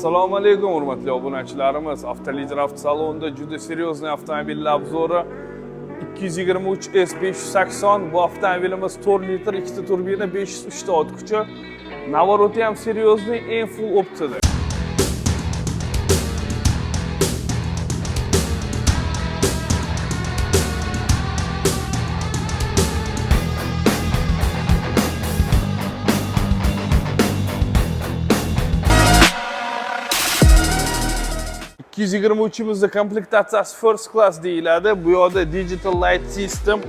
Assalomu alaykum hurmatli obunachilarimiz. Avtolider avtosalonida juda seryozni avtomobil obzori 223S 580. Bu avtomobilimiz 4 litr 2 turbina 503 ta ot kuchi. Navoroti ham seryozni, eng full opsiyada. imizda komplektatsiyasi first class deyiladi. Bu yerda digital light system,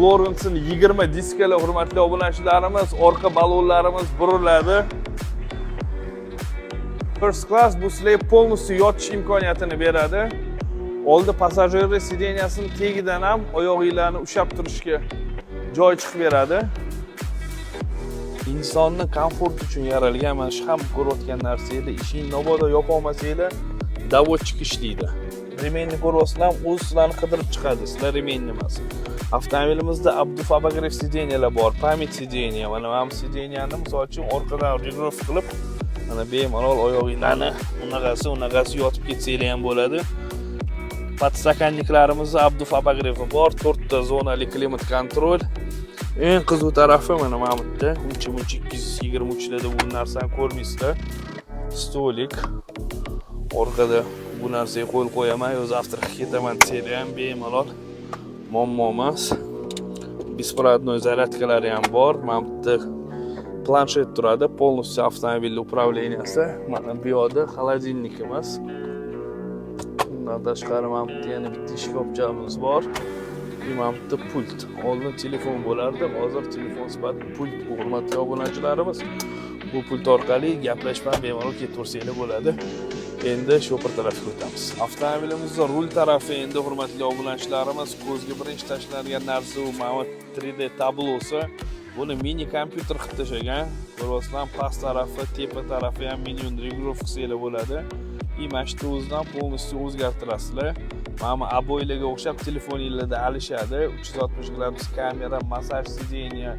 Lawrence'in 20 diskalar hurmatli obunachilarimiz, orqa balonlarimiz buriladi. First class bu sizlarga polностью yotish imkoniyatini beradi. Oldi passajirlar sideniyasini tegidan ham oyog'inglarni ushlab turishga joy chiqib beradi. Insonni komfort uchun yaralgan mana shu ham ko'rayotgan narsalar, ishingni mabodo yopa olmasanglar davodchik ishlaydi. Remenni ko'rasizlar, o'z sizlarni qidirib chiqadi. Sizlar remenni emas. Avtomobilimizda Abduf Abagrev sideniyalar bor, pamyat sideniya. Mana bu sideniyani misol uchun orqadan regulatsiya qilib, mana bemalol oyog'inglarni unaqasi yotib ketsanglar ham bo'ladi. Podstakanniklarimizda Abduf Abagrev bor, 4 ta zonali klimat kontrol. Eng qiziq tarafi mana bu yerda, uncha 223 larda bu narsani ko'rmaysizlar. Stolik. Orqada bu narsaga qo'l qo'yaman, o'z avtoriga ketaman desanglar ham bemalol muammo emas. Беспроводной zaryadkalari ham bor. Mana bu yerda planshet turadi, полностью avtomobilning управленияsi. Mana bu yerda холодильник emas. Bundan tashqari mana bu yerda yana bitta shkofchamiz bor. Mana bu yerda pult. Oldin telefon bo'lardi, hozir telefon sifatida pult bu hurmatli obunachilarimiz. Bu pult orqali gaplashib bemalol ketaversanglar bo'ladi. Endi shofir tarafga o'tamiz. Avtomobilimizning rul tarafi endi hurmatli obunachilarimiz, ko'zga birinchi tashlanadigan narsa u mana 3D tablosi. Buni mini kompyuter qilib tashagan. Ko'ryapsizlar, past tarafi, tepa tarafi ham menu regulировкасiylar bo'ladi. Mana shu o'zidan полностью o'zgartirasizlar. Mana aboylarga o'xshab telefoningizda alishadi. 360 gradus kamera, massaj sideniya,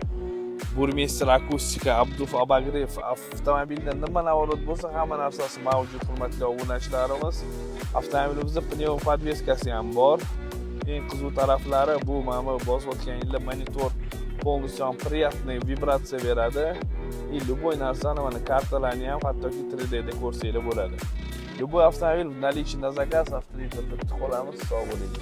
Burmester akustika, Abduf Abagrev avtomobilda nima navorot bo'lsa, hamma narsasi mavjud hurmatli obunachilarimiz. Avtomobilimizda pnevmo podveskasi ham bor. Eng qiziq taraflari bu mana bosayotganingizda monitor полностью приятный vibratsiya beradi. Любой narsani mana kartalarni ham hattoki 3D da ko'rsanglar bo'ladi. Любой avtomobil наличие на заказ avtomobilda qolamiz. Sog' bo'ling.